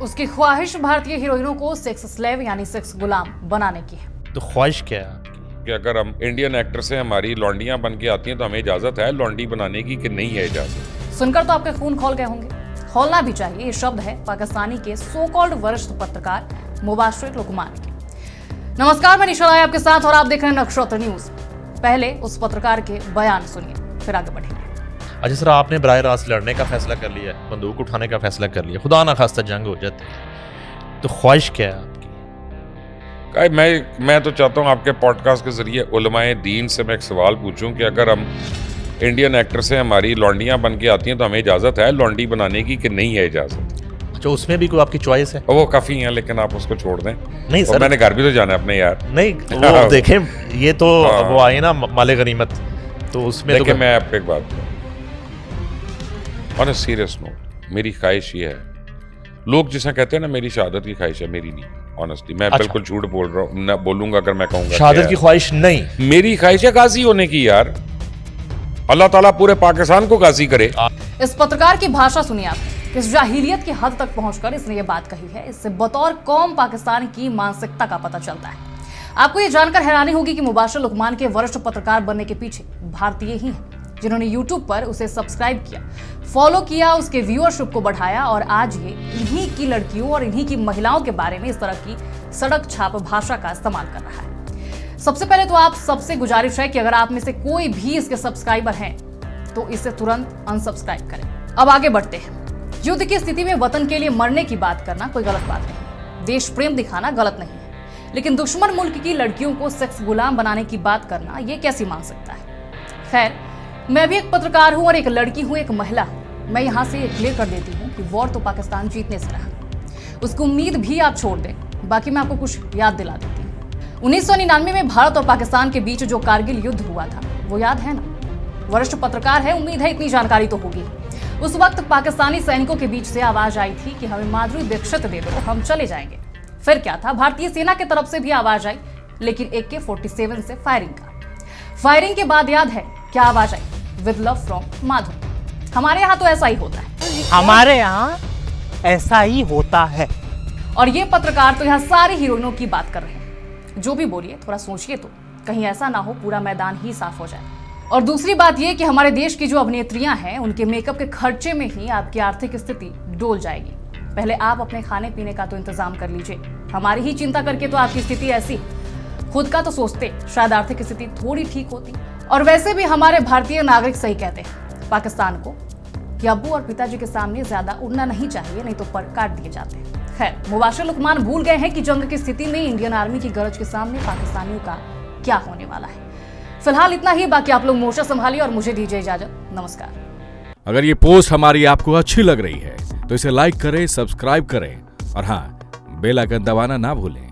उसकी ख्वाहिश भारतीय हीरोइनों को सेक्स स्लेव यानी सेक्स गुलाम बनाने की है। तो ख्वाहिश क्या है कि अगर हम इंडियन एक्टर से हमारी लॉन्डियां बन के आती हैं तो हमें इजाजत है लॉन्डी बनाने की कि नहीं है इजाजत? सुनकर तो आपके खून खौल गए होंगे। खौलना भी चाहिए। ये शब्द है पाकिस्तानी के सो कॉल्ड वरिष्ठ पत्रकार मुबाशिर लुकमान के। नमस्कार, मैं निशा राय आपके साथ और आप देख रहे हैं नक्षत्र न्यूज। पहले उस पत्रकार के बयान सुनिए, फिर आगे बढ़ेंगे। अच्छा सर, आपने बराह रास्त लड़ने का फैसला कर लिया, बंदूक उठाने का फैसला कर लिया, खुदा ना खास्ता जंग हो जाती, तो ख्वाहिश क्या है आपकी? मैं तो चाहता हूँ आपके पॉडकास्ट के जरिए उलमाए दीन से मैं एक सवाल पूछूं कि अगर हम इंडियन एक्टर से हमारी लॉन्डियां बन के आती हैं तो हमें इजाजत है लॉन्डी बनाने की कि नहीं है इजाजत? अच्छा, उसमें भी कोई आपकी चॉइस है? वो काफी है, लेकिन आप उसको छोड़ दें। नहीं सर, मैंने घर भी तो जाना है अपने यार। नहीं वो देखें, ये तो वो आए ना माले गनीमत, तो उसमें देखिए तो मैं आपको एक बात कहूँ, ऑन अ सीरियस नोट, मेरी ख्वाहिश ये है, लोग जिसे कहते हैं ना मेरी शहादत की ख्वाहिश है, मेरी नहीं। ऑनेस्टली मैं बिल्कुल झूठ बोल रहा हूँ, ना बोलूंगा अगर मैं कहूंगा शहादत की ख्वाहिश नहीं। मेरी ख्वाहिश है गाजी होने की यार। अल्लाह ताला पूरे पाकिस्तान को गाजी करे। इस पत्रकार की भाषा सुनिए आप, किस जाहिलियत की हद तक पहुंचकर इसने ये बात कही है। इससे बतौर कौम पाकिस्तान की मानसिकता का पता चलता है। आपको ये जानकर हैरानी होगी कि मुबाशिर लुकमान के वरिष्ठ पत्रकार बनने के पीछे भारतीय ही हैं, जिन्होंने यूट्यूब पर उसे सब्सक्राइब किया, फॉलो किया, उसके व्यूअरशिप को बढ़ाया और आज ये इन्हीं की लड़कियों और इन्हीं की महिलाओं के बारे में इस तरह की सड़क छाप भाषा का इस्तेमाल कर रहा है। सबसे पहले तो आप सबसे गुजारिश है कि अगर आप में से कोई भी इसके सब्सक्राइबर हैं तो इसे तुरंत अनसब्सक्राइब करें। अब आगे बढ़ते हैं। युद्ध की स्थिति में वतन के लिए मरने की बात करना कोई गलत बात नहीं, देश प्रेम दिखाना गलत नहीं है, लेकिन दुश्मन मुल्क की लड़कियों को सेक्स गुलाम बनाने की बात करना ये कैसी मान सकता है? खैर, मैं भी एक पत्रकार हूं और एक लड़की हूं, एक महिला हूं। मैं यहां से क्लियर कर देती हूं कि वॉर तो पाकिस्तान जीतने से रहा, उसकी उम्मीद भी आप छोड़ दें। बाकी मैं आपको कुछ याद दिला देती हूँ। 1999 में भारत और पाकिस्तान के बीच जो कारगिल युद्ध हुआ था वो याद है ना? वरिष्ठ पत्रकार है, उम्मीद है इतनी जानकारी तो होगी। उस वक्त पाकिस्तानी सैनिकों के बीच से आवाज आई थी कि हमें माधुरी दीक्षित दे दो, हम चले जाएंगे। फिर क्या था, भारतीय सेना की तरफ से भी आवाज आई, लेकिन AK-47 से फायरिंग के बाद याद है क्या आवाज आई? With love from Madhu. हमारे यहाँ तो ऐसा ही होता है, हमारे यहाँ ऐसा ही होता है। और ये पत्रकार तो यहाँ सारी हीरोइनों की बात कर रहे हैं। जो भी बोलिए थोड़ा सोचिए तो, कहीं ऐसा ना हो पूरा मैदान ही साफ हो जाए। और दूसरी बात ये कि हमारे देश की जो अभिनेत्रियां हैं उनके मेकअप के खर्चे में ही आपकी आर्थिक स्थिति डोल जाएगी। पहले आप अपने खाने पीने का तो इंतजाम कर लीजिए, हमारी ही चिंता करके तो आपकी स्थिति ऐसी। खुद का तो सोचते, शायद आर्थिक स्थिति थोड़ी ठीक होती। और वैसे भी हमारे भारतीय नागरिक सही कहते हैं पाकिस्तान को कि अब्बू और पिताजी के सामने ज्यादा उड़ना नहीं चाहिए, नहीं तो पर काट दिए जाते हैं। खैर, मुबाशिर लुकमान भूल गए हैं कि जंग की स्थिति में इंडियन आर्मी की गरज के सामने पाकिस्तानियों का क्या होने वाला है। फिलहाल इतना ही, बाकी आप लोग मोर्चा संभालिए और मुझे दीजिए इजाजत। नमस्कार। अगर ये पोस्ट हमारी आपको अच्छी लग रही है तो इसे लाइक करें, सब्सक्राइब करें और हाँ, बेल आइकन दबाना ना भूलें।